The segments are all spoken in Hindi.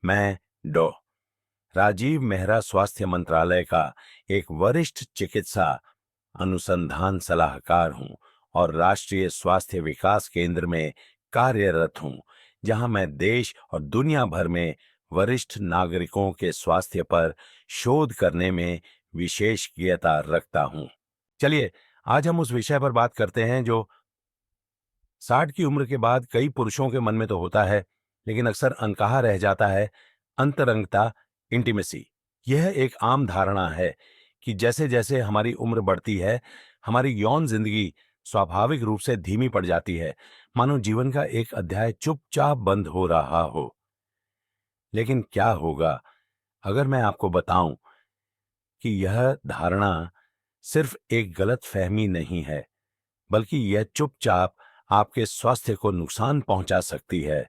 मैं डॉ राजीव मेहरा स्वास्थ्य मंत्रालय का एक वरिष्ठ चिकित्सा अनुसंधान सलाहकार हूं और राष्ट्रीय स्वास्थ्य विकास केंद्र में कार्यरत हूं, जहां मैं देश और दुनिया भर में वरिष्ठ नागरिकों के स्वास्थ्य पर शोध करने में विशेषज्ञता रखता हूं। चलिए, आज हम उस विषय पर बात करते हैं जो 60 की उम्र के बाद कई पुरुषों के मन में तो होता है, लेकिन अक्सर अनकहा रह जाता है। अंतरंगता, इंटीमेसी। यह एक आम धारणा है कि जैसे जैसे हमारी उम्र बढ़ती है, हमारी यौन जिंदगी स्वाभाविक रूप से धीमी पड़ जाती है, मानो जीवन का एक अध्याय चुपचाप बंद हो रहा हो। लेकिन क्या होगा अगर मैं आपको बताऊं कि यह धारणा सिर्फ एक गलत फहमी नहीं है, बल्कि यह चुपचाप आपके स्वास्थ्य को नुकसान पहुंचा सकती है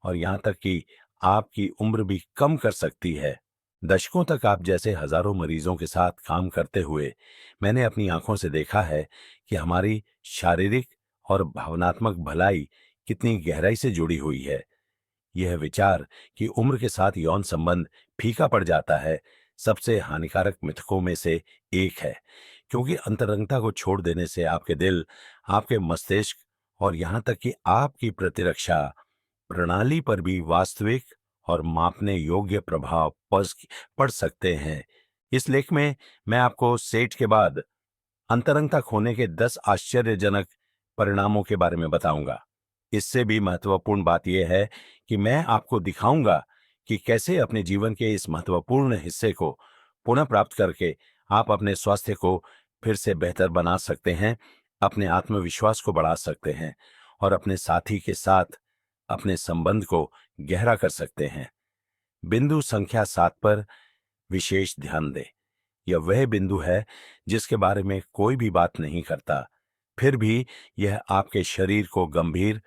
और यहां तक कि आपकी उम्र भी कम कर सकती है। दशकों तक आप जैसे हजारों मरीजों के साथ काम करते हुए मैंने अपनी आंखों से देखा है कि हमारी शारीरिक और भावनात्मक भलाई कितनी गहराई से जुड़ी हुई है। यह विचार कि उम्र के साथ यौन संबंध फीका पड़ जाता है, सबसे हानिकारक मिथकों में से एक है, क्योंकि अंतरंगता को छोड़ देने से आपके दिल, आपके मस्तिष्क और यहां तक कि आपकी प्रतिरक्षा प्रणाली पर भी वास्तविक और मापने योग्य प्रभाव पड़ सकते हैं। इस लेख में मैं आपको सेठ के बाद अंतरंगता खोने के 10 आश्चर्यजनक परिणामों के बारे में बताऊंगा। इससे भी महत्वपूर्ण बात यह है कि मैं आपको दिखाऊंगा कि कैसे अपने जीवन के इस महत्वपूर्ण हिस्से को पुनः प्राप्त करके आप अपने स्वास्थ्य को फिर से बेहतर बना सकते हैं, अपने आत्मविश्वास को बढ़ा सकते हैं और अपने साथी के साथ अपने संबंध को गहरा कर सकते हैं। बिंदु संख्या 7 पर विशेष ध्यान दें। यह वह बिंदु है जिसके बारे में कोई भी बात नहीं करता, फिर भी यह आपके शरीर को गंभीर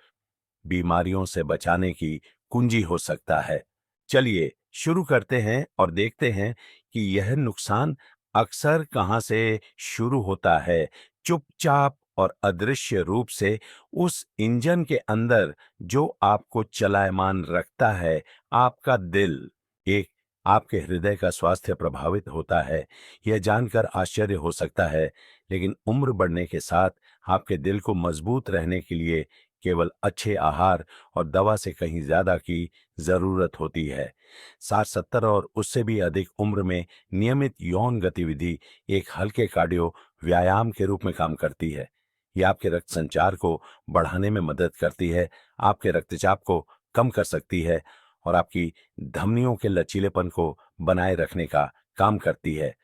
बीमारियों से बचाने की कुंजी हो सकता है। चलिए शुरू करते हैं और देखते हैं कि यह नुकसान अक्सर कहां से शुरू होता है। चुपचाप और अदृश्य रूप से उस इंजन के अंदर जो आपको चलायमान रखता है, आपका दिल। एक आपके हृदय का स्वास्थ्य प्रभावित होता है, यह जानकर आश्चर्य हो सकता है, लेकिन उम्र बढ़ने के साथ आपके दिल को मजबूत रहने के लिए केवल अच्छे आहार और दवा से कहीं ज्यादा की जरूरत होती है। 60-70 और उससे भी अधिक उम्र में नियमित यौन गतिविधि एक हल्के कार्डियो व्यायाम के रूप में काम करती है। यह आपके रक्त संचार को बढ़ाने में मदद करती है, आपके रक्तचाप को कम कर सकती है और आपकी धमनियों के लचीलेपन को बनाए रखने का काम करती है।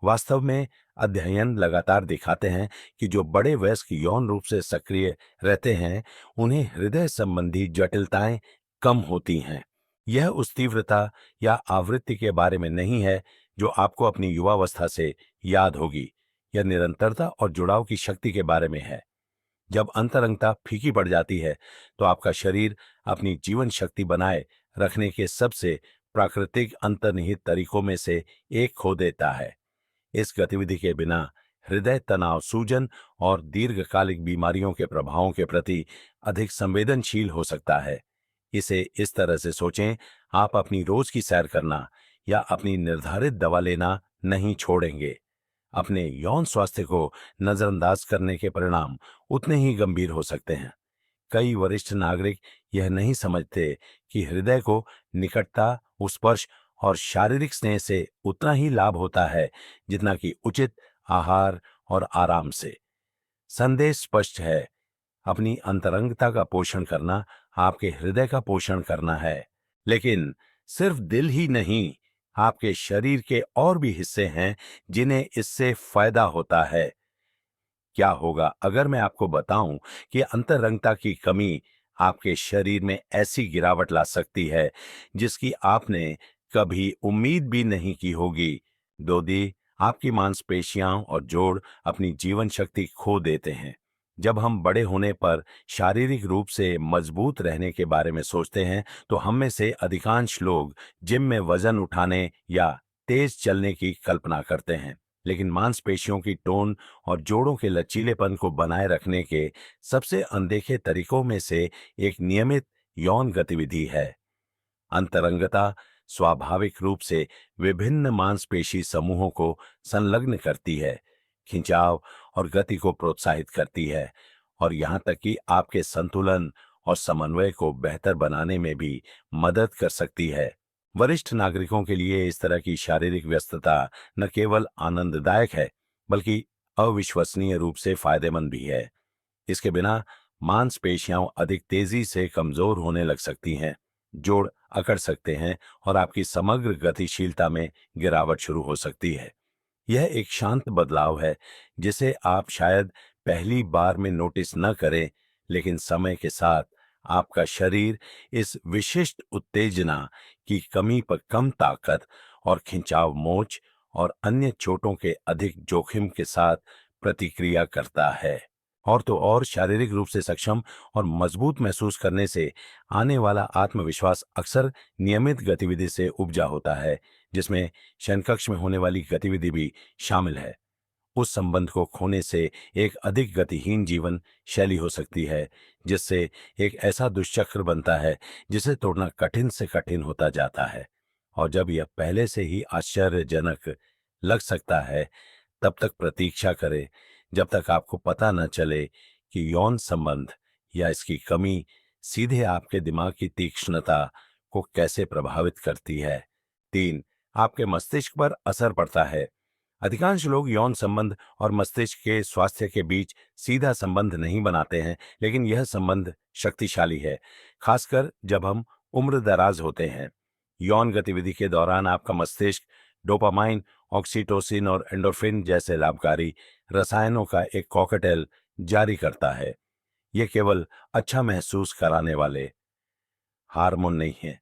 वास्तव में अध्ययन लगातार दिखाते हैं कि जो बड़े वयस्क यौन रूप से सक्रिय रहते हैं, उन्हें हृदय संबंधी जटिलताएं कम होती हैं। यह उस तीव्रता या आवृत्ति के बारे में नहीं है जो आपको अपनी युवावस्था से याद होगी। यह निरंतरता और जुड़ाव की शक्ति के बारे में है। जब अंतरंगता फीकी पड़ जाती है, तो आपका शरीर अपनी जीवन शक्ति बनाए रखने के सबसे प्राकृतिक अंतर्निहित तरीकों में से एक खो देता है। इस गतिविधि के बिना हृदय तनाव, सूजन और दीर्घकालिक बीमारियों के प्रभावों के प्रति अधिक संवेदनशील हो सकता है। इसे इस तरह से सोचें, आप अपनी रोज की सैर करना या अपनी निर्धारित दवा लेना नहीं छोड़ेंगे। अपने यौन स्वास्थ्य को नजरअंदाज करने के परिणाम उतने ही गंभीर हो सकते हैं। कई वरिष्ठ नागरिक यह नहीं समझते कि हृदय को निकटता, स्पर्श और शारीरिक स्नेह से उतना ही लाभ होता है जितना कि उचित आहार और आराम से। संदेश स्पष्ट है, अपनी अंतरंगता का पोषण करना आपके हृदय का पोषण करना है। लेकिन सिर्फ दिल ही नहीं, आपके शरीर के और भी हिस्से हैं जिन्हें इससे फायदा होता है। क्या होगा अगर मैं आपको बताऊं कि अंतरंगता की कमी आपके शरीर में ऐसी गिरावट ला सकती है जिसकी आपने कभी उम्मीद भी नहीं की होगी। दोदी, आपकी मांसपेशियां और जोड़ अपनी जीवन शक्ति खो देते हैं। जब हम बड़े होने पर शारीरिक रूप से मजबूत रहने के बारे में सोचते हैं, तो हम में से अधिकांश लोग जिम में वजन उठाने या तेज चलने की कल्पना करते हैं। लेकिन मांसपेशियों की टोन और जोड़ों के लचीलेपन को बनाए रखने के सबसे अनदेखे तरीकों में से एक नियमित यौन गतिविधि है। अंतरंगता स्वाभाविक रूप से विभिन्न मांसपेशी समूहों को संलग्न करती है, खिंचाव और गति को प्रोत्साहित करती है और यहाँ तक कि आपके संतुलन और समन्वय को बेहतर बनाने में भी मदद कर सकती है। वरिष्ठ नागरिकों के लिए इस तरह की शारीरिक व्यस्तता न केवल आनंददायक है, बल्कि अविश्वसनीय रूप से फायदेमंद भी है। इसके बिना मांसपेशियां अधिक तेजी से कमजोर होने लग सकती हैं, जोड़ अकड़ सकते हैं और आपकी समग्र गतिशीलता में गिरावट शुरू हो सकती है। यह एक शांत बदलाव है जिसे आप शायद पहली बार में नोटिस न करें, लेकिन समय के साथ आपका शरीर इस विशिष्ट उत्तेजना की कमी पर कम ताकत और खिंचाव मोच और अन्य चोटों के अधिक जोखिम के साथ प्रतिक्रिया करता है। और तो और शारीरिक रूप से सक्षम और मजबूत महसूस करने से आने वाला आत्मविश्वास अक्सर नियमित गतिविधि से उपजा होता है, जिसमें शयनकक्ष में होने वाली गतिविधि भी शामिल है। उस संबंध को खोने से एक अधिक गतिहीन जीवन शैली हो सकती है, जिससे एक ऐसा दुष्चक्र बनता है जिसे तोड़ना कठिन से कठिन होता जाता है। और जब यह पहले से ही आश्चर्यजनक लग सकता है, तब तक प्रतीक्षा करें जब तक आपको पता न चले कि यौन संबंध या इसकी कमी सीधे आपके दिमाग की तीक्ष्णता को कैसे प्रभावित करती है। 3. आपके मस्तिष्क पर असर पड़ता है। अधिकांश लोग यौन संबंध और मस्तिष्क के स्वास्थ्य के बीच सीधा संबंध नहीं बनाते हैं, लेकिन यह संबंध शक्तिशाली है, खासकर जब हम उम्र दराज होते हैं। यौन गतिविधि के दौरान आपका मस्तिष्क डोपामाइन, ऑक्सीटोसिन और एंडोर्फिन जैसे लाभकारी रसायनों का एक कॉकटेल जारी करता है। ये केवल अच्छा महसूस कराने वाले हार्मोन नहीं है,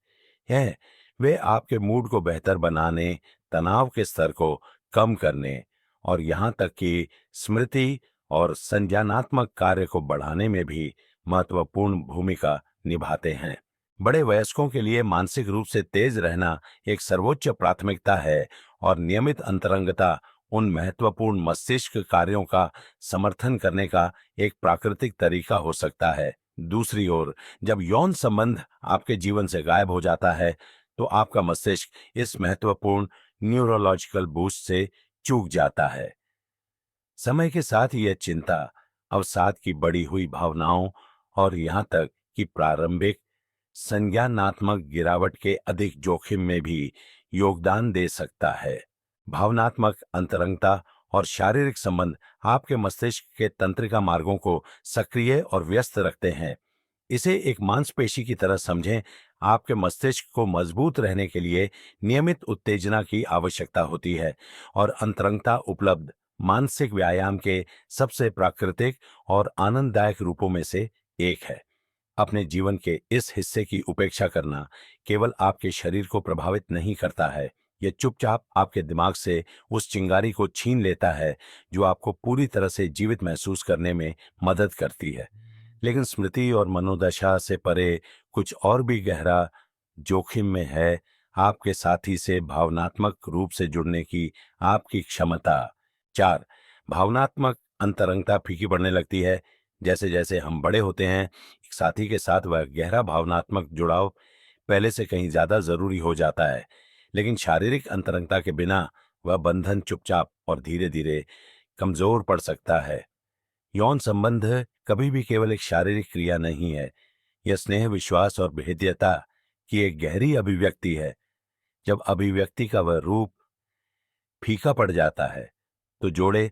यह वे आपके मूड को बेहतर बनाने, तनाव के स्तर को कम करने और यहाँ तक कि स्मृति और संज्ञानात्मक कार्य को बढ़ाने में भी महत्वपूर्ण भूमिका निभाते हैं। बड़े वयस्कों के लिए मानसिक रूप से तेज रहना एक सर्वोच्च प्राथमिकता है और नियमित अंतरंगता उन महत्वपूर्ण मस्तिष्क कार्यों का समर्थन करने का एक प्राकृतिक तरीका हो सकता है। दूसरी ओर, जब यौन संबंध आपके जीवन से गायब हो जाता है, तो आपका मस्तिष्क इस महत्वपूर्ण न्यूरोलॉजिकल बूस्ट से चूक जाता है। समय के साथ यह चिंता, अवसाद की बढ़ी हुई भावनाओं और यहाँ तक कि प्रारंभिक संज्ञानात्मक गिरावट के अधिक जोखिम में भी योगदान दे सकता है। भावनात्मक अंतरंगता और शारीरिक संबंध आपके मस्तिष्क के तंत्रिका मार्गों को सक्रिय और व्यस्त रखते हैं। इसे एक मांसपेशी की तरह समझें। आपके मस्तिष्क को मजबूत रहने के लिए नियमित उत्तेजना की आवश्यकता होती है और अंतरंगता उपलब्ध मानसिक व्यायाम के सबसे प्राकृतिक और आनंददायक रूपों में से एक है। अपने जीवन के इस हिस्से की उपेक्षा करना केवल आपके शरीर को प्रभावित नहीं करता है, यह चुपचाप आपके दिमाग से उस चिंगारी को छीन लेता है जो आपको पूरी तरह से जीवित महसूस करने में मदद करती है। लेकिन स्मृति और मनोदशा से परे कुछ और भी गहरा जोखिम में है आपके साथी से भावनात्मक रूप से जुड़ने की आपकी क्षमता। 4. भावनात्मक अंतरंगता फीकी पड़ने लगती है। जैसे जैसे हम बड़े होते हैं, एक साथी के साथ वह गहरा भावनात्मक जुड़ाव पहले से कहीं ज्यादा जरूरी हो जाता है, लेकिन शारीरिक अंतरंगता के बिना वह बंधन चुपचाप और धीरे धीरे कमजोर पड़ सकता है। यौन संबंध कभी भी केवल एक शारीरिक क्रिया नहीं है, यह स्नेह, विश्वास और भेद्यता की एक गहरी अभिव्यक्ति है। जब अभिव्यक्ति का वह रूप फीका पड़ जाता है, तो जोड़े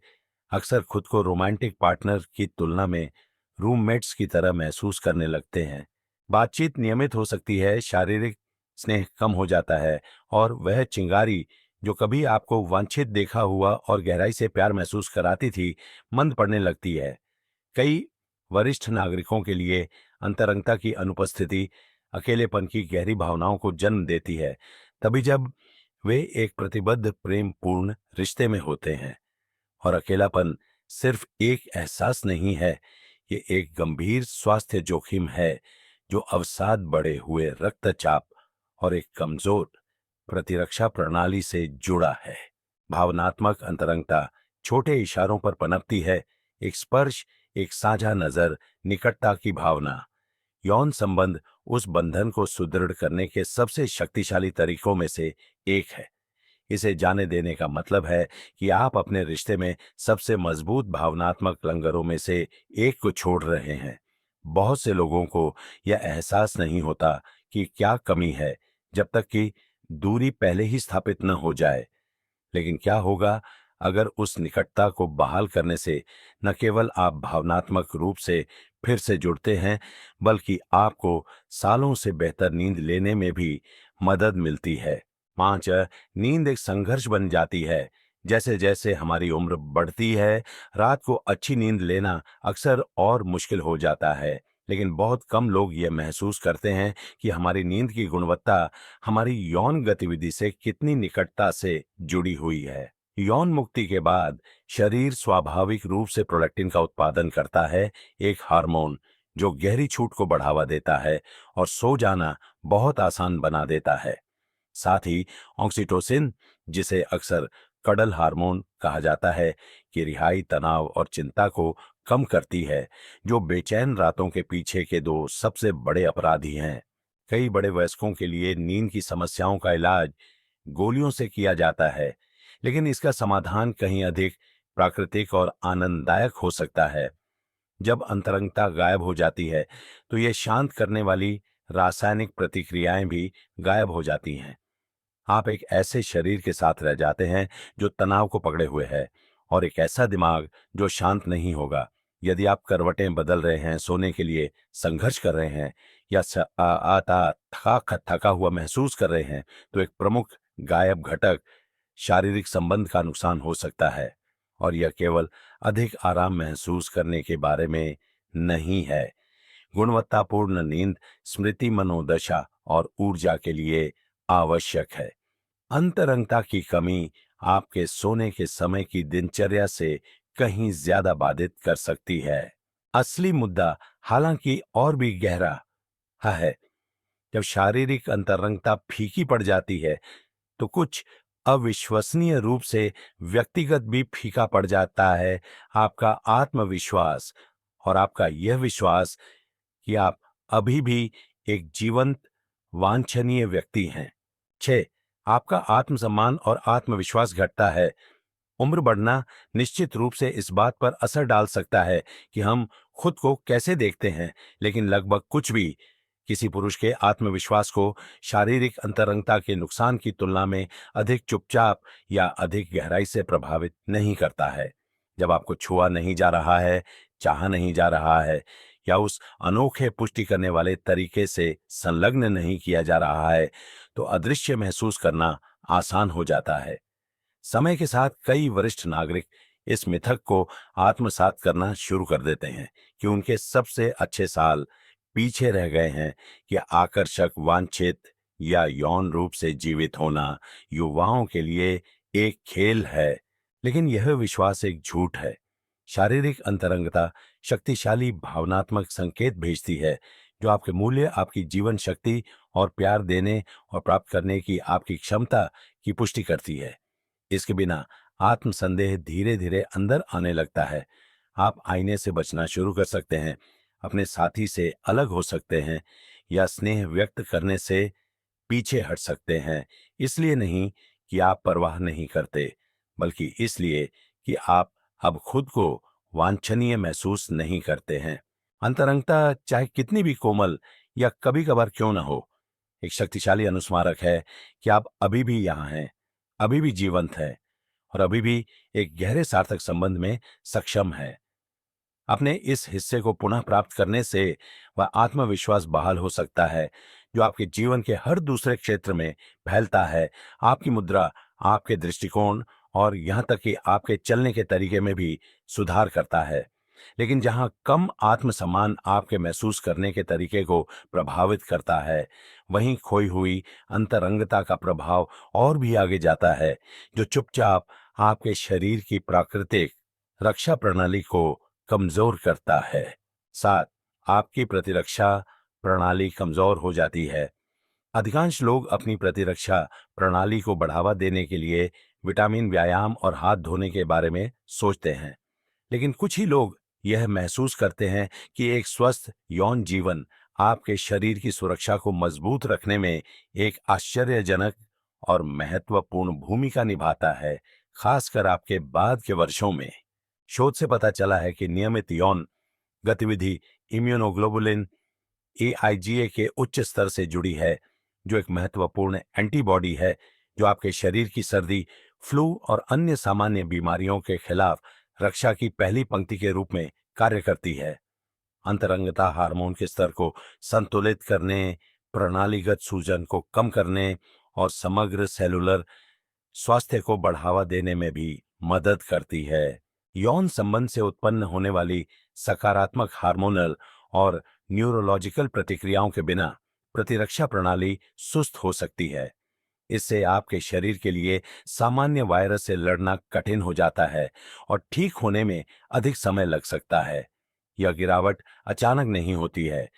अक्सर खुद को रोमांटिक पार्टनर की तुलना में रूममेट्स की तरह महसूस करने लगते हैं। बातचीत नियमित हो सकती है, शारीरिक स्नेह कम हो जाता है और वह चिंगारी जो कभी आपको वांछित देखा हुआ और गहराई से प्यार महसूस कराती थी, मंद पड़ने लगती है। कई वरिष्ठ नागरिकों के लिए अंतरंगता की अनुपस्थिति अकेलेपन की गहरी भावनाओं को जन्म देती है, तभी जब वे एक प्रतिबद्ध प्रेम पूर्ण रिश्ते में होते हैं। और अकेलापन सिर्फ एक एहसास नहीं है, ये एक गंभीर स्वास्थ्य जोखिम है जो अवसाद, बढ़े हुए रक्तचाप और एक कमजोर प्रतिरक्षा प्रणाली से जुड़ा है। भावनात्मक अंतरंगता छोटे इशारों पर पनपती है, एक स्पर्श, एक साझा नजर, निकटता की भावना। यौन संबंध उस बंधन को सुदृढ़ करने के सबसे शक्तिशाली तरीकों में से एक है। इसे जाने देने का मतलब है कि आप अपने रिश्ते में सबसे मजबूत भावनात्मक लंगरों में से एक को छोड़ रहे हैं। बहुत से लोगों को यह एहसास नहीं होता कि क्या कमी है, जब तक कि दूरी पहले ही स्थापित न हो जाए। लेकिन क्या होगा अगर उस निकटता को बहाल करने से न केवल आप भावनात्मक रूप से फिर से जुड़ते हैं, बल्कि आपको सालों से बेहतर नींद लेने में भी मदद मिलती है। 5, नींद एक संघर्ष बन जाती है। जैसे जैसे हमारी उम्र बढ़ती है, रात को अच्छी नींद लेना अक्सर और मुश्किल हो जाता है। लेकिन बहुत कम लोग ये महसूस करते हैं कि हमारी नींद की गुणवत्ता हमारी यौन गतिविधि से कितनी निकटता से जुड़ी हुई है। यौन मुक्ति के बाद शरीर स्वाभाविक रूप से प्रोलैक्टिन का उत्पादन करता है, एक हार्मोन जो गहरी छूट को बढ़ावा देता है और सो जाना बहुत आसान बना देता है। साथ ही ऑक्सीटोसिन, जिसे अक्सर कडल हार्मोन कहा जाता है, की रिहाई तनाव और चिंता को कम करती है, जो बेचैन रातों के पीछे के दो सबसे बड़े अपराधी हैं। कई बड़े वयस्कों के लिए नींद की समस्याओं का इलाज गोलियों से किया जाता है, लेकिन इसका समाधान कहीं अधिक प्राकृतिक और आनंददायक हो सकता है। जब अंतरंगता गायब हो जाती है, तो ये शांत करने वाली रासायनिक प्रतिक्रियाएं भी गायब हो जाती हैं। आप एक ऐसे शरीर के साथ रह जाते हैं जो तनाव को पकड़े हुए है, और एक ऐसा दिमाग जो शांत नहीं होगा। यदि आप करवटें बदल रहे हैं, सोने के लिए संघर्ष कर रहे हैं, या आता थका हुआ महसूस कर रहे हैं, तो एक प्रमुख गायब घटक शारीरिक संबंध का नुकसान हो सकता है। और यह केवल अधिक आराम महसूस करने के बारे में नहीं है। गुणवत्तापूर्ण नींद स्मृति, मनोदशा और ऊर्जा के लिए आवश्यक है। अंतरंगता की कमी आपके सोने के समय की दिनचर्या से कहीं ज्यादा बाधित कर सकती है। असली मुद्दा हालांकि और भी गहरा है। जब शारीरिक अंतरंगता फीकी पड़ जाती है, तो कुछ अविश्वसनीय रूप से व्यक्तिगत भी फीका पड़ जाता है। आपका आत्मविश्वास और आपका यह विश्वास कि आप अभी भी एक जीवंत, वांछनीय व्यक्ति हैं। 6, आपका आत्मसम्मान और आत्मविश्वास घटता है। उम्र बढ़ना निश्चित रूप से इस बात पर असर डाल सकता है कि हम खुद को कैसे देखते हैं, लेकिन लगभग कुछ भी किसी पुरुष के आत्मविश्वास को शारीरिक अंतरंगता के नुकसान की तुलना में अधिक चुपचाप या अधिक गहराई से प्रभावित नहीं करता है। जब आपको छुआ नहीं जा रहा है, चाहा नहीं जा रहा है, या उस अनोखे पुष्टि करने वाले तरीके से संलग्न नहीं किया जा रहा है, तो अदृश्य महसूस करना आसान हो जाता है। समय के साथ कई वरिष्ठ नागरिक इस मिथक को आत्मसात करना शुरू कर देते हैं कि उनके सबसे अच्छे साल पीछे रह गए हैं, कि आकर्षक, वांछित या यौन रूप से जीवित होना युवाओं के लिए एक खेल है। लेकिन यह विश्वास एक झूठ है। शारीरिक अंतरंगता शक्तिशाली भावनात्मक संकेत भेजती है, जो आपके मूल्य, आपकी जीवन शक्ति और प्यार देने और प्राप्त करने की आपकी क्षमता की पुष्टि करती है। इसके बिना आत्मसंदेह धीरे धीरे अंदर आने लगता है। आप आईने से बचना शुरू कर सकते हैं, अपने साथी से अलग हो सकते हैं, या स्नेह व्यक्त करने से पीछे हट सकते हैं। इसलिए नहीं कि आप परवाह नहीं करते, बल्कि इसलिए कि आप अब खुद को वांछनीय महसूस नहीं करते हैं। अंतरंगता चाहे कितनी भी कोमल या कभी कभार क्यों न हो, एक शक्तिशाली अनुस्मारक है कि आप अभी भी यहाँ हैं, अभी भी जीवंत हैं, और अभी भी एक गहरे सार्थक संबंध में सक्षम है। अपने इस हिस्से को पुनः प्राप्त करने से वह आत्मविश्वास बहाल हो सकता है, जो आपके जीवन के हर दूसरे क्षेत्र में फैलता है। आपकी मुद्रा, आपके दृष्टिकोण और यहाँ तक कि आपके चलने के तरीके में भी सुधार करता है। लेकिन जहाँ कम आत्मसम्मान आपके महसूस करने के तरीके को प्रभावित करता है, वहीं खोई हुई अंतरंगता का प्रभाव और भी आगे जाता है, जो चुपचाप आपके शरीर की प्राकृतिक रक्षा प्रणाली को कमजोर करता है। 7, आपकी प्रतिरक्षा प्रणाली कमजोर हो जाती है। अधिकांश लोग अपनी प्रतिरक्षा प्रणाली को बढ़ावा देने के लिए विटामिन, व्यायाम और हाथ धोने के बारे में सोचते हैं, लेकिन कुछ ही लोग यह महसूस करते हैं कि एक स्वस्थ यौन जीवन आपके शरीर की सुरक्षा को मजबूत रखने में एक आश्चर्यजनक और महत्वपूर्ण भूमिका निभाता है, खासकर आपके बाद के वर्षों में। शोध से पता चला है कि नियमित यौन गतिविधि इम्यूनोग्लोबुलिन एआईजीए के उच्च स्तर से जुड़ी है, जो एक महत्वपूर्ण एंटीबॉडी है जो आपके शरीर की सर्दी, फ्लू और अन्य सामान्य बीमारियों के खिलाफ रक्षा की पहली पंक्ति के रूप में कार्य करती है। अंतरंगता हार्मोन के स्तर को संतुलित करने, प्रणालीगत सूजन को कम करने और समग्र सेलुलर स्वास्थ्य को बढ़ावा देने में भी मदद करती है। यौन संबंध से उत्पन्न होने वाली सकारात्मक हार्मोनल और न्यूरोलॉजिकल प्रतिक्रियाओं के बिना प्रतिरक्षा प्रणाली सुस्त हो सकती है। इससे आपके शरीर के लिए सामान्य वायरस से लड़ना कठिन हो जाता है और ठीक होने में अधिक समय लग सकता है। यह गिरावट अचानक नहीं होती है,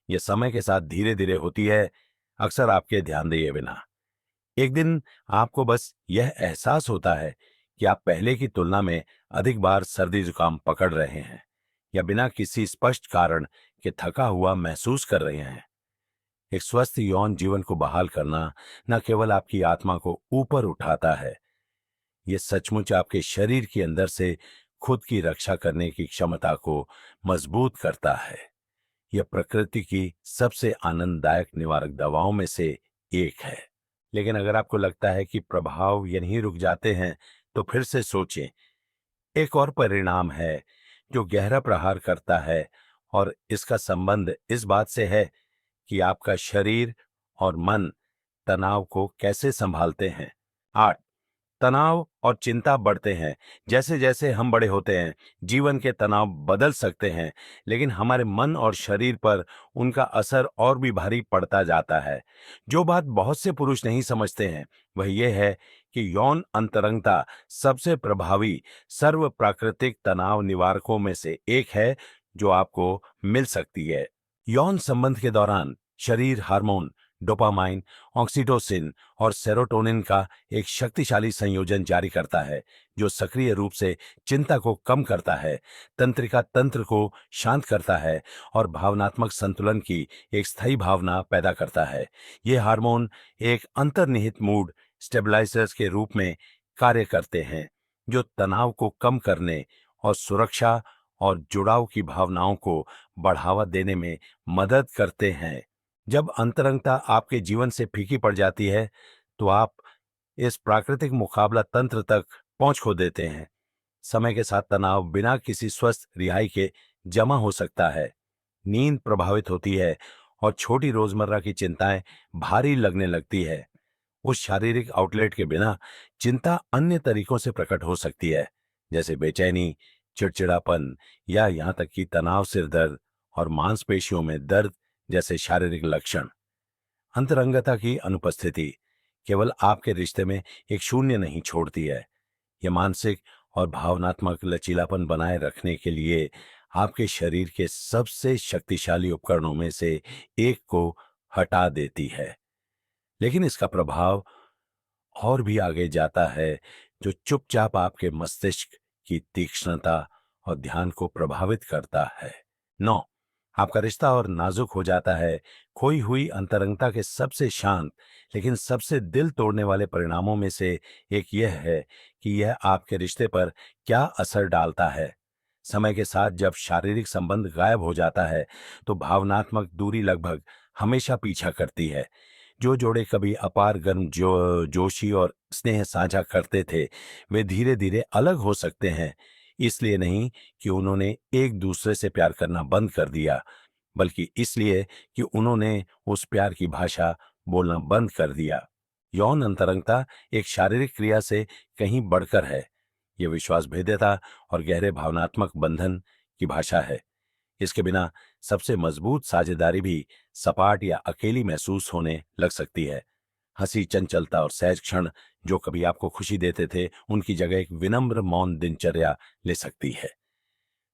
यह समय के साथ धीरे धीरे होती है, अक्सर आपके ध्यान दिए बिना। एक दिन आपको बस यह एहसास होता है कि आप पहले की तुलना में अधिक बार सर्दी जुकाम पकड़ रहे हैं या बिना किसी स्पष्ट कारण के थका हुआ महसूस कर रहे हैं। एक स्वस्थ यौन जीवन को बहाल करना न केवल आपकी आत्मा को ऊपर उठाता है, ये सचमुच आपके शरीर के अंदर से खुद की रक्षा करने की क्षमता को मजबूत करता है। यह प्रकृति की सबसे आनंददायक निवारक दवाओं में से एक है। लेकिन अगर आपको लगता है कि प्रभाव यहीं रुक जाते हैं, तो फिर से सोचें। एक और परिणाम है जो गहरा प्रहार करता है और इसका संबंध इस बात से है कि आपका शरीर और मन तनाव को कैसे संभालते हैं। 8 तनाव और चिंता बढ़ते हैं। जैसे जैसे हम बड़े होते हैं, जीवन के तनाव बदल सकते हैं, लेकिन हमारे मन और शरीर पर उनका असर और भी भारी पड़ता जाता है। जो बात बहुत से पुरुष नहीं समझते हैं, वह यह है कि यौन अंतरंगता सबसे प्रभावी सर्व प्राकृतिक तनाव निवारकों में से एक है जो आपको मिल सकती है। यौन संबंध के दौरान शरीर हार्मोन डोपामाइन, ऑक्सीटोसिन और सेरोटोनिन का एक शक्तिशाली संयोजन जारी करता है, जो सक्रिय रूप से चिंता को कम करता है, तंत्रिका तंत्र को शांत करता है और भावनात्मक संतुलन की एक स्थायी भावना पैदा करता है। ये हार्मोन एक अंतर्निहित मूड स्टेबलाइजर्स के रूप में कार्य करते हैं, जो तनाव को कम करने और सुरक्षा और जुड़ाव की भावनाओं को बढ़ावा देने में मदद करते हैं। जब अंतरंगता आपके जीवन से फीकी पड़ जाती है, तो आप इस प्राकृतिक मुकाबला तंत्र तक पहुंच खो देते हैं। समय के साथ तनाव बिना किसी स्वस्थ रिहाई के जमा हो सकता है, नींद प्रभावित होती है और छोटी रोजमर्रा की चिंताएं भारी लगने लगती है। उस शारीरिक आउटलेट के बिना चिंता अन्य तरीकों से प्रकट हो सकती है, जैसे बेचैनी, चिड़चिड़ापन या यहाँ तक कि तनाव, सिर दर्द और मांसपेशियों में दर्द जैसे शारीरिक लक्षण। अंतरंगता की अनुपस्थिति केवल आपके रिश्ते में एक शून्य नहीं छोड़ती है, यह मानसिक और भावनात्मक लचीलापन बनाए रखने के लिए आपके शरीर के सबसे शक्तिशाली उपकरणों में से एक को हटा देती है। लेकिन इसका प्रभाव और भी आगे जाता है, जो चुपचाप आपके मस्तिष्क की तीक्ष्णता और ध्यान को प्रभावित करता है। 9 आपका रिश्ता और नाजुक हो जाता है। खोई हुई अंतरंगता के सबसे शांत लेकिन सबसे दिल तोड़ने वाले परिणामों में से एक यह है कि यह आपके रिश्ते पर क्या असर डालता है। समय के साथ जब शारीरिक संबंध गायब हो जाता है, तो भावनात्मक दूरी लगभग हमेशा पीछा करती है। जो जोड़े कभी अपार गर्म जोशी और स्नेह साझा करते थे, वे धीरे धीरे अलग हो सकते हैं। इसलिए नहीं कि उन्होंने एक दूसरे से प्यार करना बंद कर दिया, बल्कि इसलिए कि उन्होंने उस प्यार की भाषा बोलना बंद कर दिया। यौन अंतरंगता एक शारीरिक क्रिया से कहीं बढ़कर है। यह विश्वास भेद्यता और गहरे भावनात्मक बंधन की भाषा है। इसके बिना सबसे मजबूत साझेदारी भी सपाट या अकेली महसूस होने लग सकती है। हंसी, चंचलता और सहज क्षण जो कभी आपको खुशी देते थे, उनकी जगह एक विनम्र मौन दिनचर्या ले सकती है।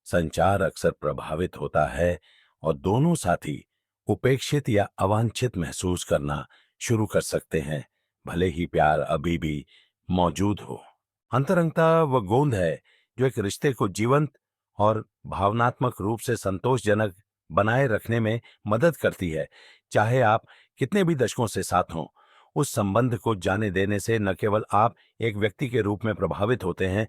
संचार अक्सर प्रभावित होता है और दोनों साथी उपेक्षित या अवांछित महसूस करना शुरू कर सकते हैं, भले ही प्यार अभी भी मौजूद हो। अंतरंगता वह गोंद है जो एक रिश्ते को जीवंत और भावनात्मक रूप से संतोषजनक बनाए रखने में मदद करती है। चाहे आप कितने भी दशकों से साथ हों, उस संबंध को जाने देने से न केवल आप एक व्यक्ति के रूप में प्रभावित होते हैं,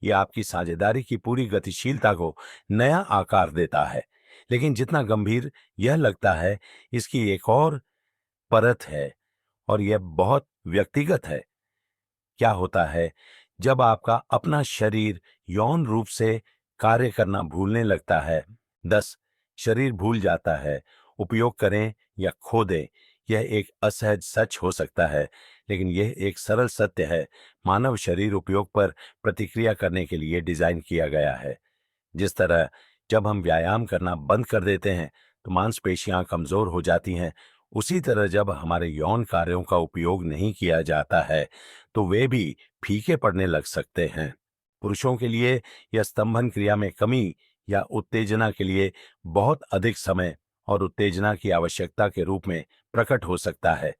ये आपकी साझेदारी की पूरी गतिशीलता को नया आकार देता है। लेकिन जितना गंभीर यह लगता है, इसकी एक और परत है, और यह बहुत व्यक्तिगत है। क्या होता है जब आपका अपना शरीर यौन रूप से कार्य करना भूलने लगता है? 10 शरीर भूल जाता है। उपयोग करें या खो दें, यह एक असहज सच हो सकता है, लेकिन यह एक सरल सत्य है। मानव शरीर उपयोग पर प्रतिक्रिया करने के लिए डिजाइन किया गया है। जिस तरह जब हम व्यायाम करना बंद कर देते हैं तो मांसपेशियां कमजोर हो जाती हैं, उसी तरह जब हमारे यौन कार्यों का उपयोग नहीं किया जाता है तो वे भी फीके पड़ने लग सकते हैं। पुरुषों के लिए यह स्तंभन क्रिया में कमी या उत्तेजना के लिए बहुत अधिक समय और उत्तेजना की आवश्यकता के रूप में प्रकट हो सकता है।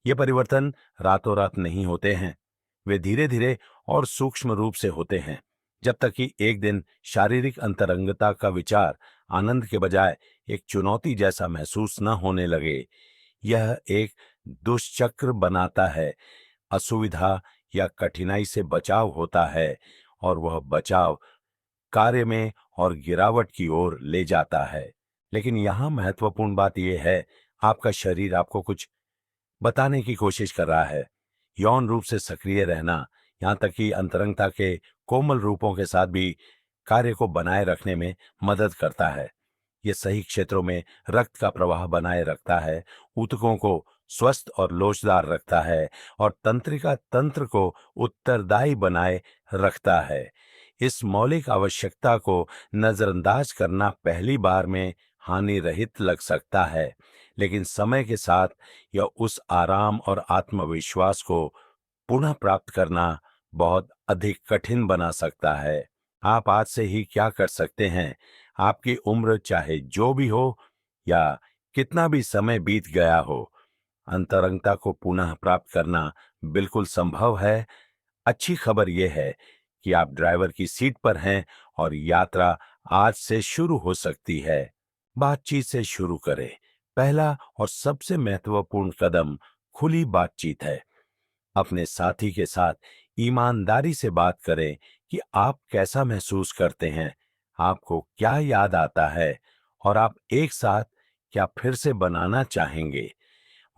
ये परिवर्तन रातों रात नहीं होते हैं, वे धीरे धीरे और सूक्ष्म रूप से होते हैं, जब तक कि एक दिन शारीरिक अंतरंगता का विचार आनंद के बजाय एक चुनौती जैसा महसूस न होने लगे। यह एक दुष्चक्र बनाता है। असुविधा या कठिनाई से बचाव होता है, और वह बचाव कार्य में और गिरावट की ओर ले जाता है। लेकिन यहां महत्वपूर्ण बात यह है, आपका शरीर आपको कुछ बताने की कोशिश कर रहा है। यौन रूप से सक्रिय रहना, यहां तक कि अंतरंगता के कोमल रूपों के साथ भी कार्य को बनाए रखने में मदद करता है। ये सही क्षेत्रों में रक्त का प्रवाह बनाए रखता है, ऊतकों को स्वस्थ और लोचदार रखता है, और तंत्रिका तंत्र को उत्तरदायी बनाए रखता है। इस मौलिक आवश्यकता को नजरअंदाज करना पहली बार में हानि रहित लग सकता है, लेकिन समय के साथ यह उस आराम और आत्मविश्वास को पुनः प्राप्त करना बहुत अधिक कठिन बना सकता है। आप आज से ही क्या कर सकते हैं? आपकी उम्र चाहे जो भी हो या कितना भी समय बीत गया हो, अंतरंगता को पुनः प्राप्त करना बिल्कुल संभव है। अच्छी खबर यह है कि आप ड्राइवर की सीट पर हैं और यात्रा आज से शुरू हो सकती है। बातचीत से शुरू करें। पहला और सबसे महत्वपूर्ण कदम खुली बातचीत है। अपने साथी के साथ ईमानदारी से बात करें कि आप कैसा महसूस करते हैं, आपको क्या याद आता है, और आप एक साथ क्या फिर से बनाना चाहेंगे।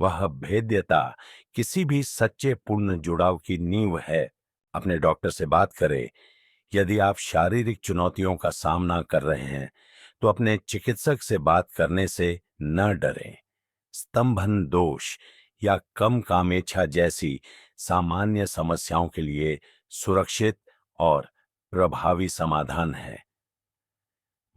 वह भेद्यता किसी भी सच्चे पूर्ण जुड़ाव की नींव है। अपने डॉक्टर से बात करें। यदि आप शारीरिक चुनौतियों का सामना कर रहे हैं तो अपने चिकित्सक से बात करने से न डरें। स्तंभन दोष या कम कामेच्छा जैसी सामान्य समस्याओं के लिए सुरक्षित और प्रभावी समाधान है।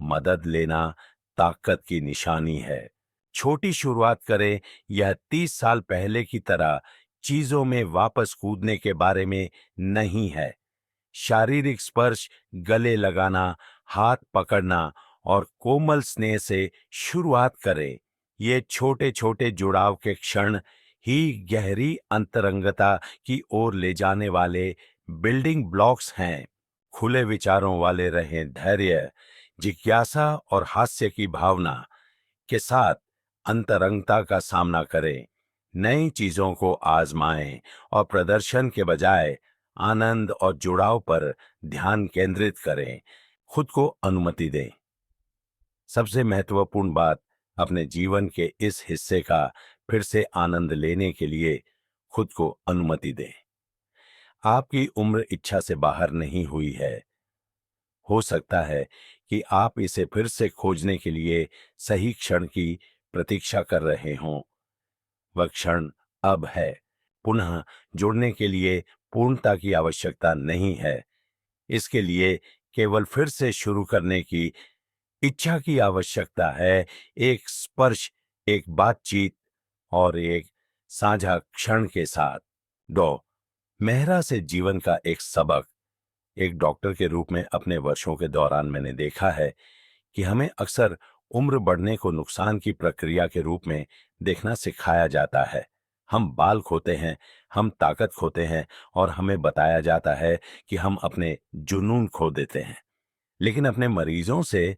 मदद लेना ताकत की निशानी है। छोटी शुरुआत करें। यह 30 साल पहले की तरह चीजों में वापस कूदने के बारे में नहीं है। शारीरिक स्पर्श, गले लगाना, हाथ पकड़ना और कोमल स्नेह से शुरुआत करें। ये छोटे छोटे जुड़ाव के क्षण ही गहरी अंतरंगता की ओर ले जाने वाले बिल्डिंग ब्लॉक्स हैं। खुले विचारों वाले रहें। धैर्य, जिज्ञासा और हास्य की भावना के साथ अंतरंगता का सामना करें। नई चीजों को आजमाएं और प्रदर्शन के बजाय आनंद और जुड़ाव पर ध्यान केंद्रित करें। खुद को अनुमति दें। सबसे महत्वपूर्ण बात, अपने जीवन के इस हिस्से का फिर से आनंद लेने के लिए खुद को अनुमति दें। आपकी उम्र इच्छा से बाहर नहीं हुई है। हो सकता है कि आप इसे फिर से खोजने के लिए सही क्षण की प्रतीक्षा कर रहे हों। वह क्षण अब है। पुनः जुड़ने के लिए पूर्णता की आवश्यकता नहीं है। इसके लिए केवल फिर से शुरू करने की इच्छा की आवश्यकता है। एक स्पर्श, एक बातचीत और एक साझा क्षण के साथ। डॉ मेहरा से जीवन का एक सबक। एक डॉक्टर के रूप में अपने वर्षों के दौरान मैंने देखा है कि हमें अक्सर उम्र बढ़ने को नुकसान की प्रक्रिया के रूप में देखना सिखाया जाता है। हम बाल खोते हैं, हम ताकत खोते हैं, और हमें बताया जाता है कि हम अपने जुनून खो देते हैं। लेकिन अपने मरीजों से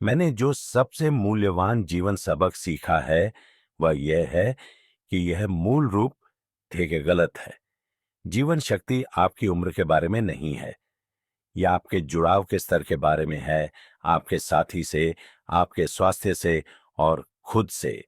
मैंने जो सबसे मूल्यवान जीवन सबक सीखा है वह यह है कि यह मूल रूप थे कि गलत है। जीवन शक्ति आपकी उम्र के बारे में नहीं है, यह आपके जुड़ाव के स्तर के बारे में है, आपके साथी से, आपके स्वास्थ्य से और खुद से।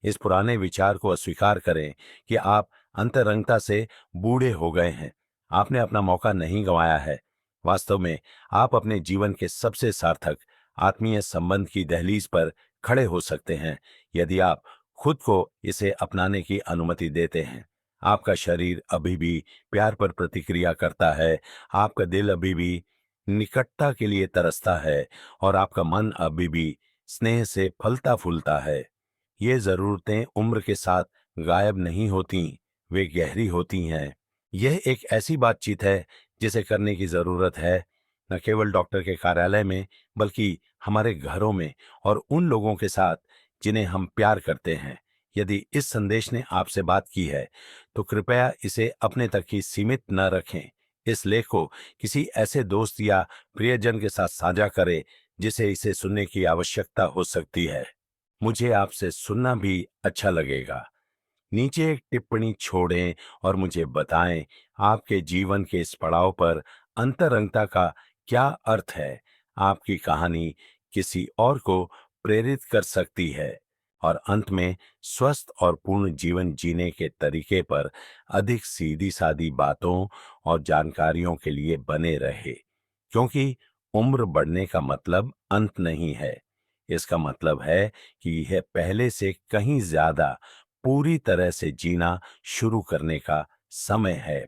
इस पुराने विचार को अस्वीकार करें कि आप अंतरंगता से बूढ़े हो गए हैं। आपने अपना मौका नहीं गंवाया है। वास्तव में आप अपने जीवन के सबसे सार्थक आत्मीय संबंध की दहलीज पर खड़े हो सकते हैं यदि आप खुद को इसे अपनाने की अनुमति देते हैं। आपका शरीर अभी भी प्यार पर प्रतिक्रिया करता है, आपका दिल अभी भी निकटता के लिए तरसता है और आपका मन अभी भी स्नेह से फलता फूलता है। ये जरूरतें उम्र के साथ गायब नहीं होती, वे गहरी होती हैं। यह एक ऐसी बातचीत है जिसे करने की जरूरत है, न केवल डॉक्टर के कार्यालय में बल्कि हमारे घरों में और उन लोगों के साथ जिन्हें हम प्यार करते हैं। यदि इस संदेश ने आपसे बात की है तो कृपया इसे अपने तक ही सीमित न रखें। इस लेख को किसी ऐसे दोस्त या प्रियजन के साथ साझा करें जिसे इसे सुनने की आवश्यकता हो सकती है। मुझे आपसे सुनना भी अच्छा लगेगा। नीचे एक टिप्पणी छोड़ें और मुझे बताएं आपके जीवन के इस पड़ाव पर अंतरंगता का क्या अर्थ है। आपकी कहानी किसी और को प्रेरित कर सकती है और अंत में स्वस्थ और पूर्ण जीवन जीने के तरीके पर अधिक सीधी सादी बातों और जानकारियों के लिए बने रहे, क्योंकि उम्र बढ़ने का मतलब अंत नहीं है। इसका मतलब है कि यह पहले से कहीं ज्यादा पूरी तरह से जीना शुरू करने का समय है।